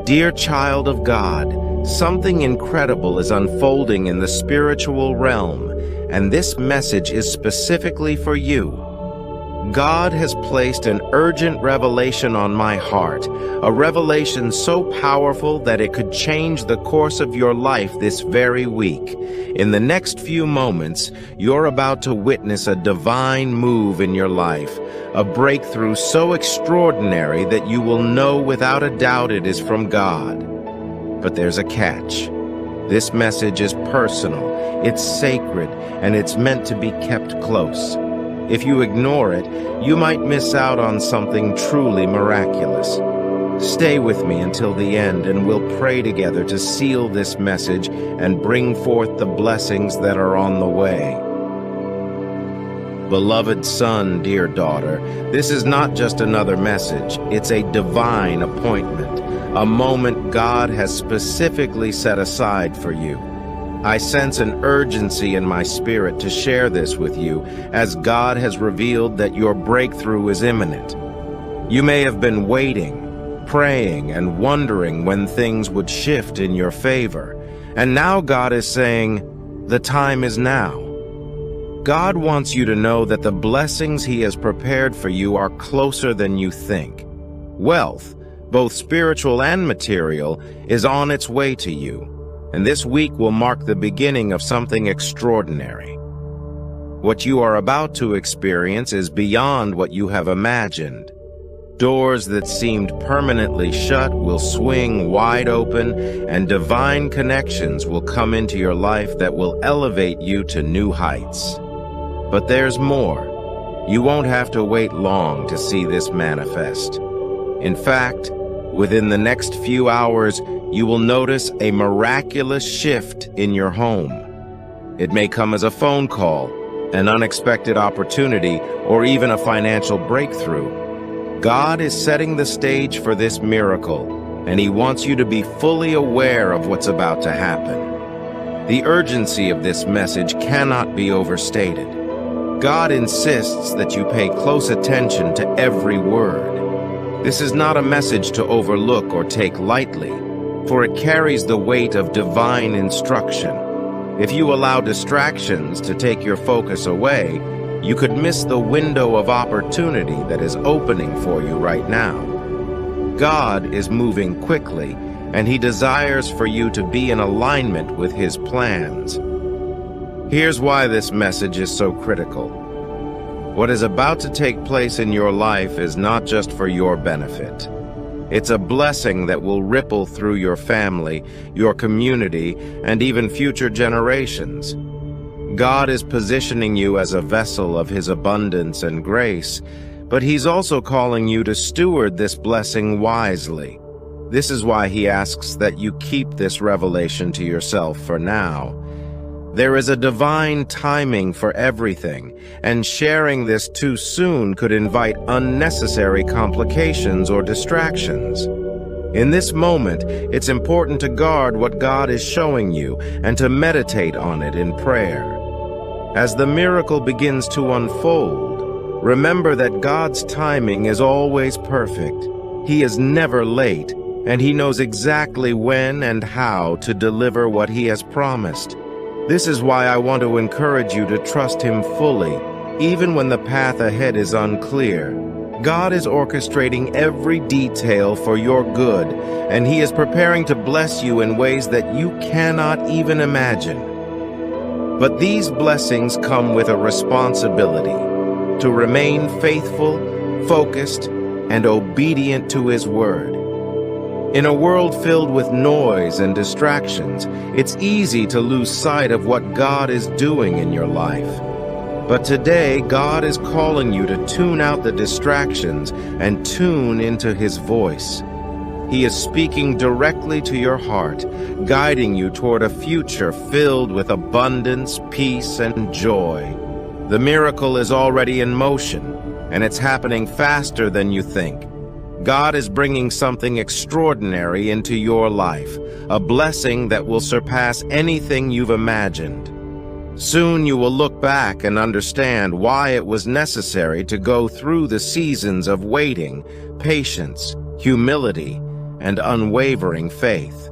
Dear child of God, something incredible is unfolding in the spiritual realm, and this message is specifically for you. God has placed an urgent revelation on my heart, a revelation so powerful that it could change the course of your life this very week. In the next few moments, you're about to witness a divine move in your life, a breakthrough so extraordinary that you will know without a doubt it is from God. But there's a catch. This message is personal, it's sacred, and it's meant to be kept close. If you ignore it, you might miss out on something truly miraculous. Stay with me until the end, and we'll pray together to seal this message and bring forth the blessings that are on the way. Beloved son, dear daughter, this is not just another message. It's a divine appointment, a moment God has specifically set aside for you. I sense an urgency in my spirit to share this with you, as God has revealed that your breakthrough is imminent. You may have been waiting, praying, and wondering when things would shift in your favor. And now God is saying, the time is now. God wants you to know that the blessings He has prepared for you are closer than you think. Wealth, both spiritual and material, is on its way to you. And this week will mark the beginning of something extraordinary. What you are about to experience is beyond what you have imagined. Doors that seemed permanently shut will swing wide open, and divine connections will come into your life that will elevate you to new heights. But there's more. You won't have to wait long to see this manifest. In fact, within the next few hours, you will notice a miraculous shift in your home. It may come as a phone call, an unexpected opportunity, or even a financial breakthrough. God is setting the stage for this miracle, and He wants you to be fully aware of what's about to happen. The urgency of this message cannot be overstated. God insists that you pay close attention to every word. This is not a message to overlook or take lightly, for it carries the weight of divine instruction. If you allow distractions to take your focus away, you could miss the window of opportunity that is opening for you right now. God is moving quickly, and He desires for you to be in alignment with His plans. Here's why this message is so critical. What is about to take place in your life is not just for your benefit. It's a blessing that will ripple through your family, your community, and even future generations. God is positioning you as a vessel of His abundance and grace, but He's also calling you to steward this blessing wisely. This is why He asks that you keep this revelation to yourself for now. There is a divine timing for everything, and sharing this too soon could invite unnecessary complications or distractions. In this moment, it's important to guard what God is showing you and to meditate on it in prayer. As the miracle begins to unfold, remember that God's timing is always perfect. He is never late, and He knows exactly when and how to deliver what He has promised. This is why I want to encourage you to trust Him fully, even when the path ahead is unclear. God is orchestrating every detail for your good, and He is preparing to bless you in ways that you cannot even imagine. But these blessings come with a responsibility to remain faithful, focused, and obedient to His word. In a world filled with noise and distractions, it's easy to lose sight of what God is doing in your life. But today, God is calling you to tune out the distractions and tune into His voice. He is speaking directly to your heart, guiding you toward a future filled with abundance, peace, and joy. The miracle is already in motion, and it's happening faster than you think. God is bringing something extraordinary into your life, a blessing that will surpass anything you've imagined. Soon you will look back and understand why it was necessary to go through the seasons of waiting, patience, humility, and unwavering faith.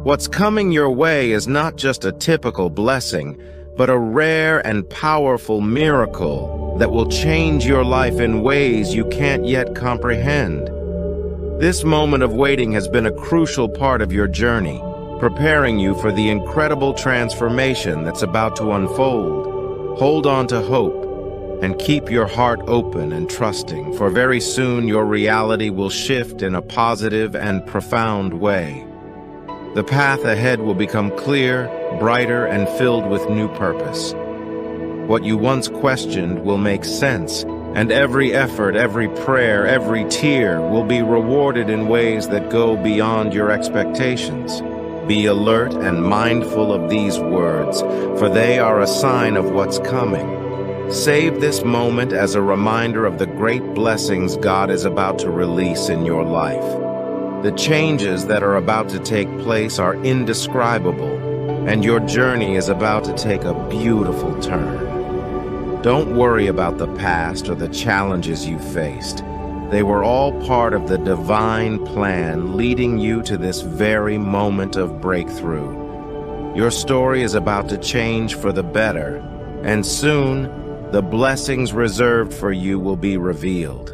What's coming your way is not just a typical blessing, but a rare and powerful miracle that will change your life in ways you can't yet comprehend. This moment of waiting has been a crucial part of your journey, preparing you for the incredible transformation that's about to unfold. Hold on to hope and keep your heart open and trusting, for very soon your reality will shift in a positive and profound way. The path ahead will become clear, brighter, and filled with new purpose. What you once questioned will make sense, and every effort, every prayer, every tear will be rewarded in ways that go beyond your expectations. Be alert and mindful of these words, for they are a sign of what's coming. Save this moment as a reminder of the great blessings God is about to release in your life. The changes that are about to take place are indescribable, and your journey is about to take a beautiful turn. Don't worry about the past or the challenges you faced. They were all part of the divine plan leading you to this very moment of breakthrough. Your story is about to change for the better, and soon, the blessings reserved for you will be revealed.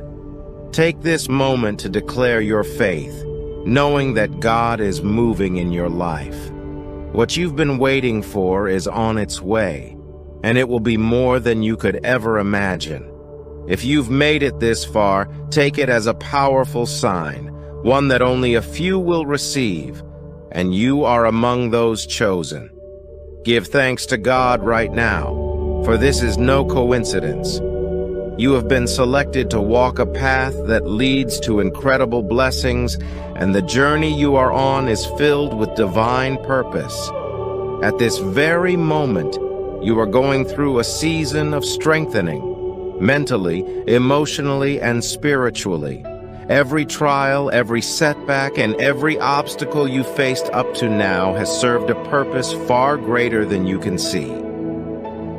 Take this moment to declare your faith, knowing that God is moving in your life. What you've been waiting for is on its way, and it will be more than you could ever imagine. If you've made it this far, take it as a powerful sign, one that only a few will receive, and you are among those chosen. Give thanks to God right now, for this is no coincidence. You have been selected to walk a path that leads to incredible blessings, and the journey you are on is filled with divine purpose. At this very moment, you are going through a season of strengthening, mentally, emotionally, and spiritually. Every trial, every setback, and every obstacle you faced up to now has served a purpose far greater than you can see.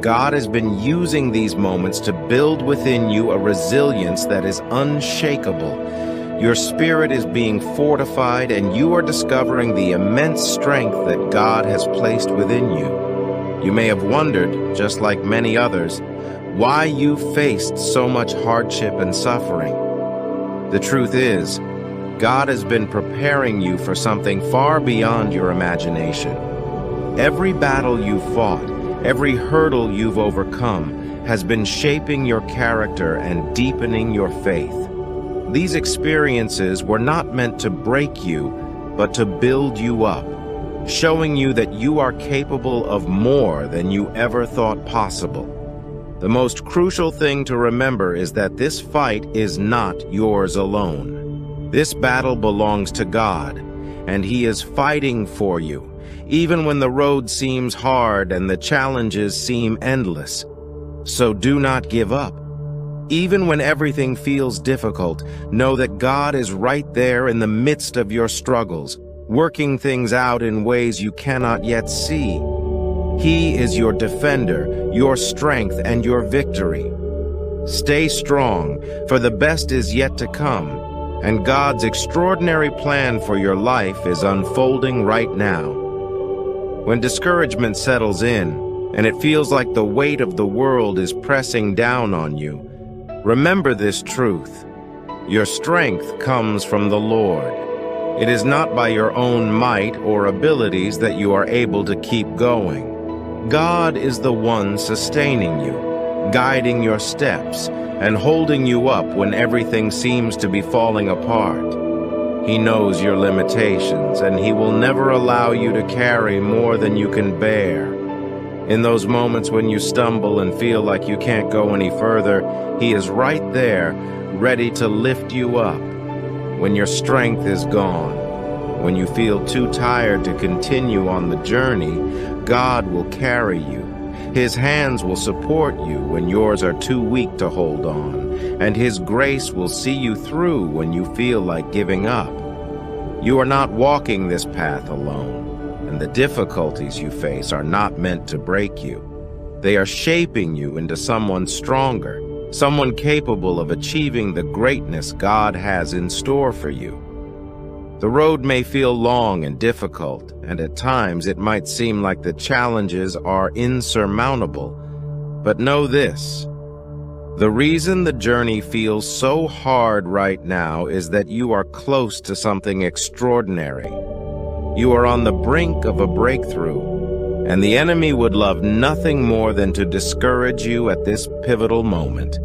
God has been using these moments to build within you a resilience that is unshakable. Your spirit is being fortified, and you are discovering the immense strength that God has placed within you. You may have wondered, just like many others, why you faced so much hardship and suffering. The truth is, God has been preparing you for something far beyond your imagination. Every battle you fought, every hurdle you've overcome has been shaping your character and deepening your faith. These experiences were not meant to break you, but to build you up, showing you that you are capable of more than you ever thought possible. The most crucial thing to remember is that this fight is not yours alone. This battle belongs to God, and He is fighting for you, even when the road seems hard and the challenges seem endless. So do not give up. Even when everything feels difficult, know that God is right there in the midst of your struggles, working things out in ways you cannot yet see. He is your defender, your strength, and your victory. Stay strong, for the best is yet to come, and God's extraordinary plan for your life is unfolding right now. When discouragement settles in, and it feels like the weight of the world is pressing down on you, remember this truth. Your strength comes from the Lord. It is not by your own might or abilities that you are able to keep going. God is the one sustaining you, guiding your steps, and holding you up when everything seems to be falling apart. He knows your limitations, and He will never allow you to carry more than you can bear. In those moments when you stumble and feel like you can't go any further, He is right there, ready to lift you up. When your strength is gone, when you feel too tired to continue on the journey, God will carry you. His hands will support you when yours are too weak to hold on, and His grace will see you through when you feel like giving up. You are not walking this path alone, and the difficulties you face are not meant to break you. They are shaping you into someone stronger, someone capable of achieving the greatness God has in store for you. The road may feel long and difficult, and at times it might seem like the challenges are insurmountable. But know this: the reason the journey feels so hard right now is that you are close to something extraordinary. You are on the brink of a breakthrough, and the enemy would love nothing more than to discourage you at this pivotal moment.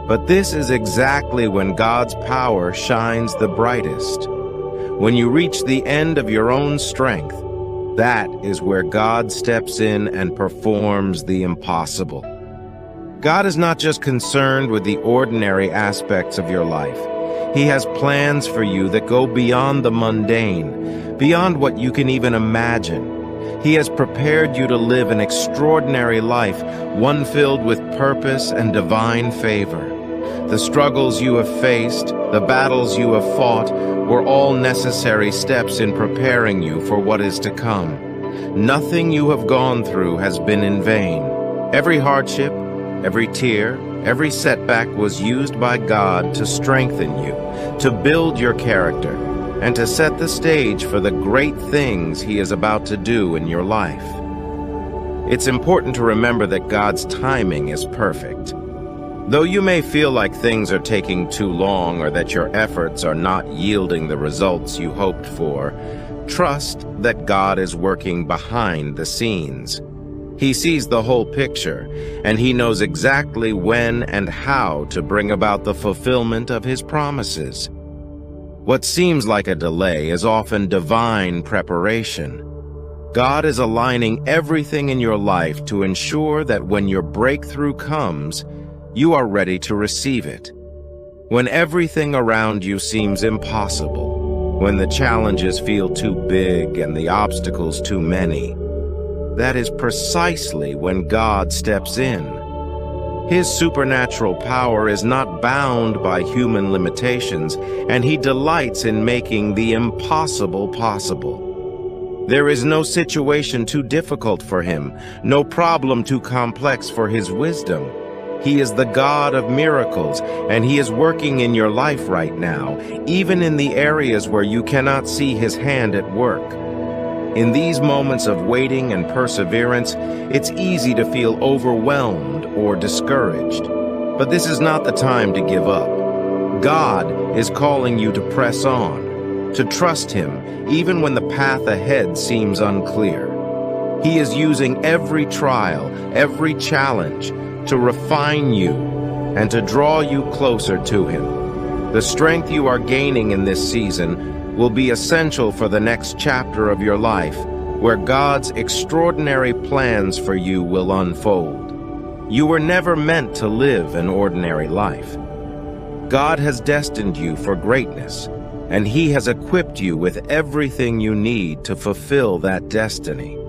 But this is exactly when God's power shines the brightest. When you reach the end of your own strength, that is where God steps in and performs the impossible. God is not just concerned with the ordinary aspects of your life. He has plans for you that go beyond the mundane, beyond what you can even imagine. He has prepared you to live an extraordinary life, one filled with purpose and divine favor. The struggles you have faced, the battles you have fought, were all necessary steps in preparing you for what is to come. Nothing you have gone through has been in vain. Every hardship, every tear, every setback was used by God to strengthen you, to build your character, and to set the stage for the great things He is about to do in your life. It's important to remember that God's timing is perfect. Though you may feel like things are taking too long or that your efforts are not yielding the results you hoped for, trust that God is working behind the scenes. He sees the whole picture, and He knows exactly when and how to bring about the fulfillment of His promises. What seems like a delay is often divine preparation. God is aligning everything in your life to ensure that when your breakthrough comes, you are ready to receive it. When everything around you seems impossible, when the challenges feel too big and the obstacles too many, that is precisely when God steps in. His supernatural power is not bound by human limitations, and He delights in making the impossible possible. There is no situation too difficult for Him, no problem too complex for His wisdom. He is the God of miracles, and He is working in your life right now, even in the areas where you cannot see His hand at work. In these moments of waiting and perseverance, it's easy to feel overwhelmed or discouraged. But this is not the time to give up. God is calling you to press on, to trust Him even when the path ahead seems unclear. He is using every trial, every challenge, to refine you and to draw you closer to Him. The strength you are gaining in this season will be essential for the next chapter of your life, where God's extraordinary plans for you will unfold. You were never meant to live an ordinary life. God has destined you for greatness, and He has equipped you with everything you need to fulfill that destiny.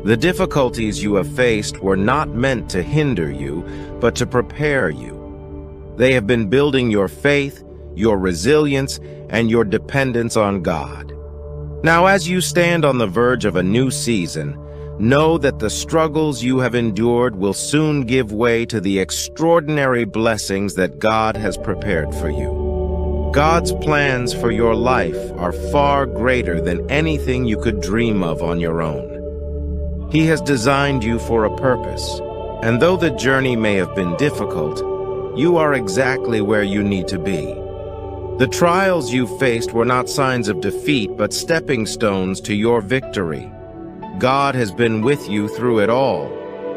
The difficulties you have faced were not meant to hinder you, but to prepare you. They have been building your faith, your resilience, and your dependence on God. Now, as you stand on the verge of a new season, know that the struggles you have endured will soon give way to the extraordinary blessings that God has prepared for you. God's plans for your life are far greater than anything you could dream of on your own. He has designed you for a purpose, and though the journey may have been difficult, you are exactly where you need to be. The trials you faced were not signs of defeat, but stepping stones to your victory. God has been with you through it all,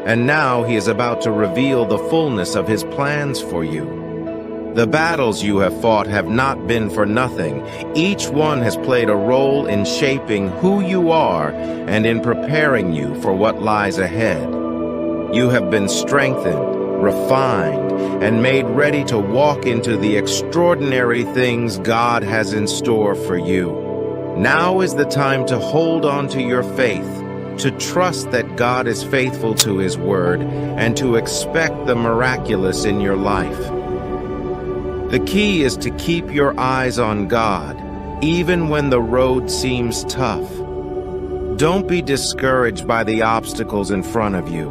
and now He is about to reveal the fullness of His plans for you. The battles you have fought have not been for nothing. Each one has played a role in shaping who you are and in preparing you for what lies ahead. You have been strengthened, refined, and made ready to walk into the extraordinary things God has in store for you. Now is the time to hold on to your faith, to trust that God is faithful to His word, and to expect the miraculous in your life. The key is to keep your eyes on God, even when the road seems tough. Don't be discouraged by the obstacles in front of you.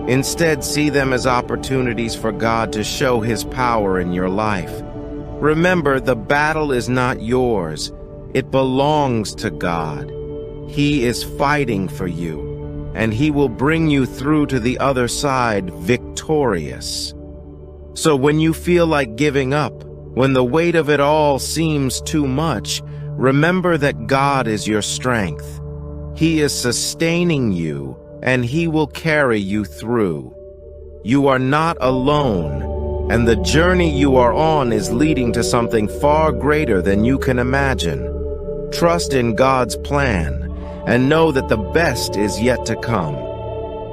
Instead, see them as opportunities for God to show His power in your life. Remember, the battle is not yours. It belongs to God. He is fighting for you, and He will bring you through to the other side victorious. So when you feel like giving up, when the weight of it all seems too much, remember that God is your strength. He is sustaining you, and He will carry you through. You are not alone, and the journey you are on is leading to something far greater than you can imagine. Trust in God's plan, and know that the best is yet to come.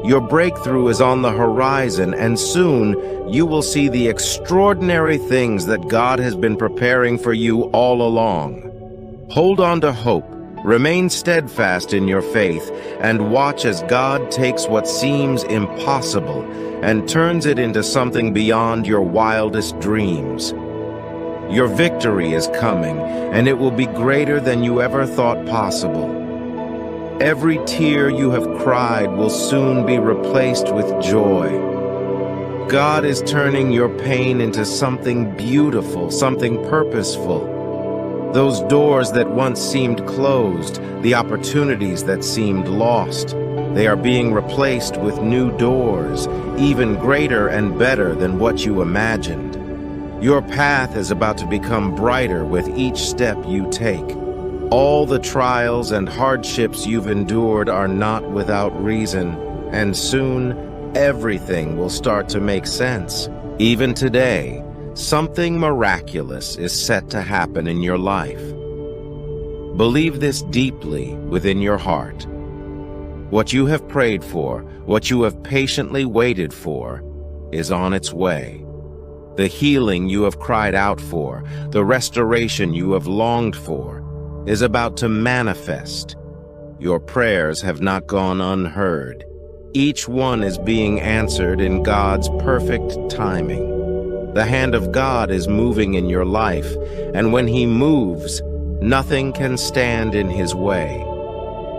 Your breakthrough is on the horizon, and soon you will see the extraordinary things that God has been preparing for you all along. Hold on to hope, remain steadfast in your faith, and watch as God takes what seems impossible and turns it into something beyond your wildest dreams. Your victory is coming, and it will be greater than you ever thought possible. Every tear you have cried will soon be replaced with joy. God is turning your pain into something beautiful, something purposeful. Those doors that once seemed closed, the opportunities that seemed lost, they are being replaced with new doors, even greater and better than what you imagined. Your path is about to become brighter with each step you take. All the trials and hardships you've endured are not without reason, and soon everything will start to make sense. Even today, something miraculous is set to happen in your life. Believe this deeply within your heart. What you have prayed for, what you have patiently waited for, is on its way. The healing you have cried out for, the restoration you have longed for, is about to manifest. Your prayers have not gone unheard. Each one is being answered in God's perfect timing. The hand of God is moving in your life, and when He moves, nothing can stand in His way.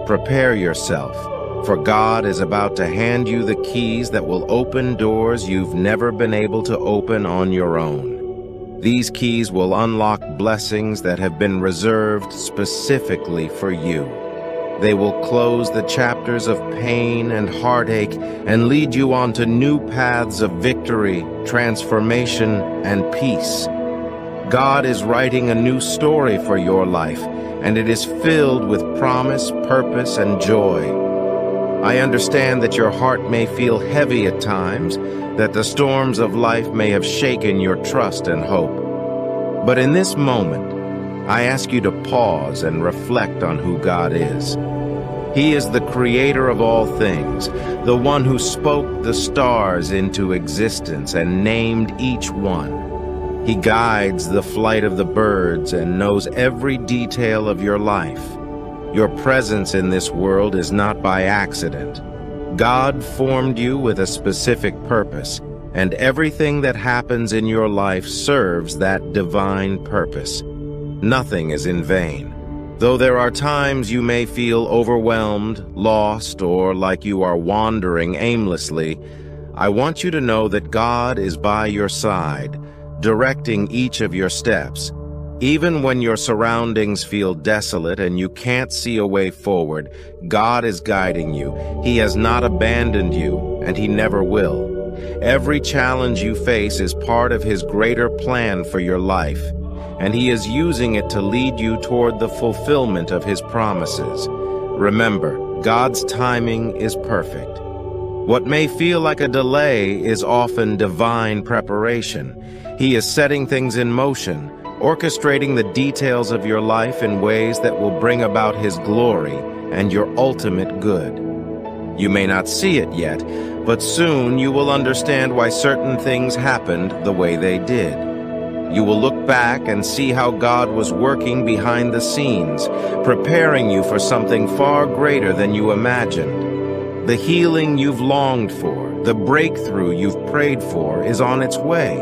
Prepare yourself, for God is about to hand you the keys that will open doors you've never been able to open on your own. These keys will unlock blessings that have been reserved specifically for you. They will close the chapters of pain and heartache and lead you onto new paths of victory, transformation, and peace. God is writing a new story for your life, and it is filled with promise, purpose, and joy. I understand that your heart may feel heavy at times, that the storms of life may have shaken your trust and hope. But in this moment, I ask you to pause and reflect on who God is. He is the creator of all things, the one who spoke the stars into existence and named each one. He guides the flight of the birds and knows every detail of your life. Your presence in this world is not by accident. God formed you with a specific purpose, and everything that happens in your life serves that divine purpose. Nothing is in vain. Though there are times you may feel overwhelmed, lost, or like you are wandering aimlessly, I want you to know that God is by your side, directing each of your steps. Even when your surroundings feel desolate and you can't see a way forward, God is guiding you. He has not abandoned you, and He never will. Every challenge you face is part of His greater plan for your life, and He is using it to lead you toward the fulfillment of His promises. Remember, God's timing is perfect. What may feel like a delay is often divine preparation. He is setting things in motion, orchestrating the details of your life in ways that will bring about His glory and your ultimate good. You may not see it yet, but soon you will understand why certain things happened the way they did. You will look back and see how God was working behind the scenes, preparing you for something far greater than you imagined. The healing you've longed for, the breakthrough you've prayed for, is on its way.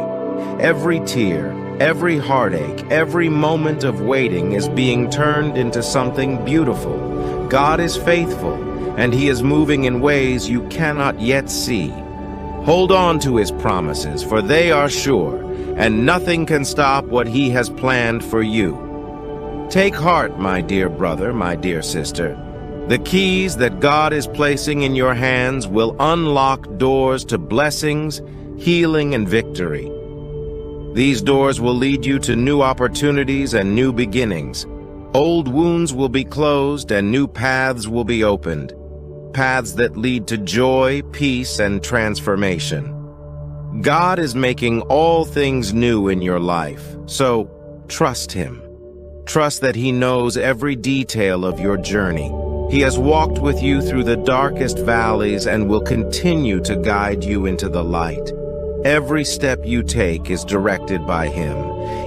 Every tear, every heartache, every moment of waiting is being turned into something beautiful. God is faithful, and He is moving in ways you cannot yet see. Hold on to His promises, for they are sure, and nothing can stop what He has planned for you. Take heart, my dear brother, my dear sister. The keys that God is placing in your hands will unlock doors to blessings, healing, and victory. These doors will lead you to new opportunities and new beginnings. Old wounds will be closed and new paths will be opened. Paths that lead to joy, peace, and transformation. God is making all things new in your life, so trust Him. Trust that He knows every detail of your journey. He has walked with you through the darkest valleys and will continue to guide you into the light. Every step you take is directed by Him,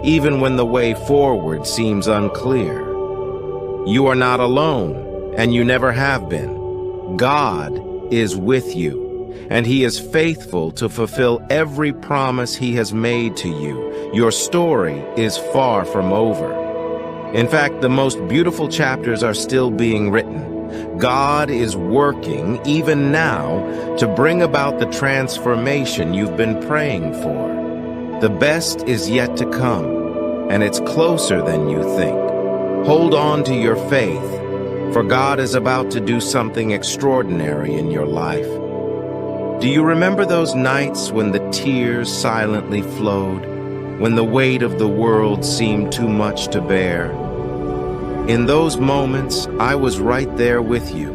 even when the way forward seems unclear. You are not alone, and you never have been. God is with you, and He is faithful to fulfill every promise He has made to you. Your story is far from over. In fact, the most beautiful chapters are still being written. God is working, even now, to bring about the transformation you've been praying for. The best is yet to come, and it's closer than you think. Hold on to your faith, for God is about to do something extraordinary in your life. Do you remember those nights when the tears silently flowed, when the weight of the world seemed too much to bear? In those moments, I was right there with you.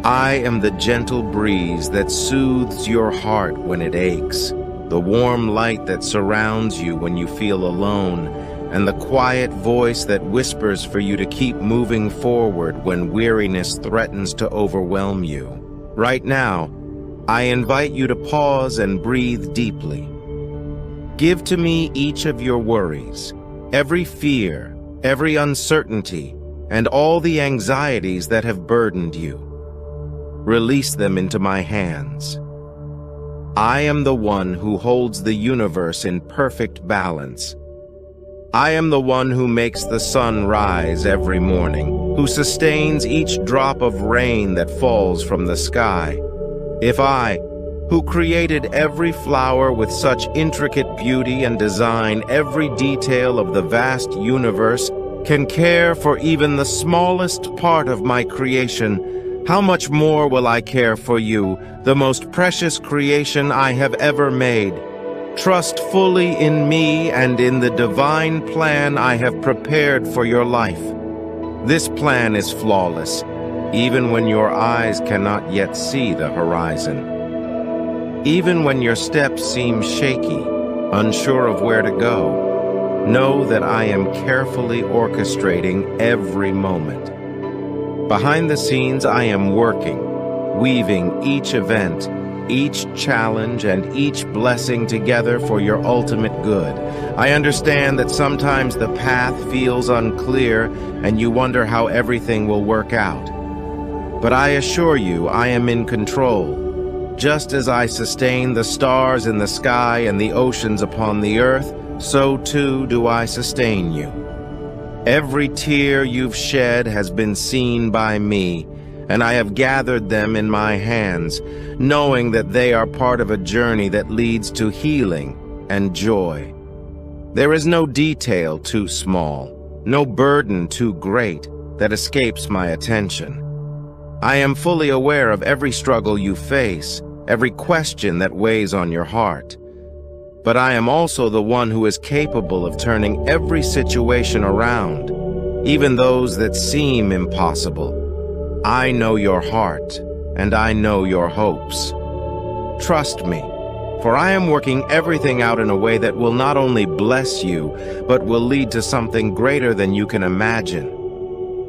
I am the gentle breeze that soothes your heart when it aches, the warm light that surrounds you when you feel alone, and the quiet voice that whispers for you to keep moving forward when weariness threatens to overwhelm you. Right now, I invite you to pause and breathe deeply. Give to me each of your worries, every fear, every uncertainty, and all the anxieties that have burdened you. Release them into my hands. I am the one who holds the universe in perfect balance. I am the one who makes the sun rise every morning, who sustains each drop of rain that falls from the sky. If I, who created every flower with such intricate beauty and design every detail of the vast universe, can care for even the smallest part of my creation, how much more will I care for you, the most precious creation I have ever made? Trust fully in me and in the divine plan I have prepared for your life. This plan is flawless, even when your eyes cannot yet see the horizon. Even when your steps seem shaky, unsure of where to go, know that I am carefully orchestrating every moment. Behind the scenes, I am working, weaving each event, each challenge, and each blessing together for your ultimate good. I understand that sometimes the path feels unclear and you wonder how everything will work out. But I assure you, I am in control. Just as I sustain the stars in the sky and the oceans upon the earth, so too do I sustain you. Every tear you've shed has been seen by me, and I have gathered them in my hands, knowing that they are part of a journey that leads to healing and joy. There is no detail too small, no burden too great that escapes my attention. I am fully aware of every struggle you face, every question that weighs on your heart. But I am also the one who is capable of turning every situation around, even those that seem impossible. I know your heart, and I know your hopes. Trust me, for I am working everything out in a way that will not only bless you, but will lead to something greater than you can imagine.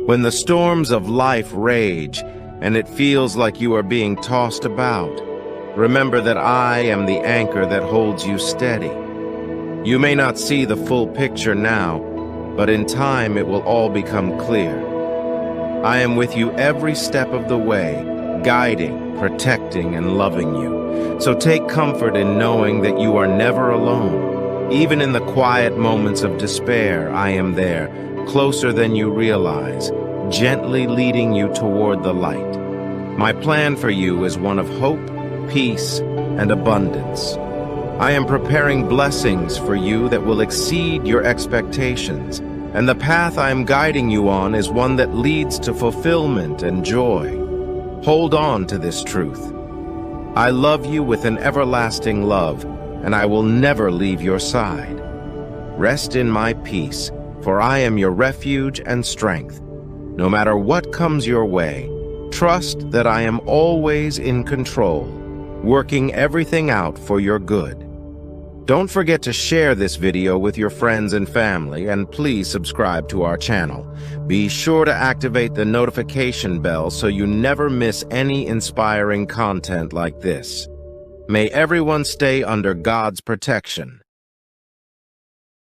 When the storms of life rage, and it feels like you are being tossed about, remember that I am the anchor that holds you steady. You may not see the full picture now, but in time it will all become clear. I am with you every step of the way, guiding, protecting, and loving you. So take comfort in knowing that you are never alone. Even in the quiet moments of despair, I am there, closer than you realize, gently leading you toward the light. My plan for you is one of hope, peace, and abundance. I am preparing blessings for you that will exceed your expectations, and the path I am guiding you on is one that leads to fulfillment and joy. Hold on to this truth. I love you with an everlasting love, and I will never leave your side. Rest in my peace, for I am your refuge and strength. No matter what comes your way, trust that I am always in control, working everything out for your good. Don't forget to share this video with your friends and family, and please subscribe to our channel. Be sure to activate the notification bell so you never miss any inspiring content like this. May everyone stay under God's protection.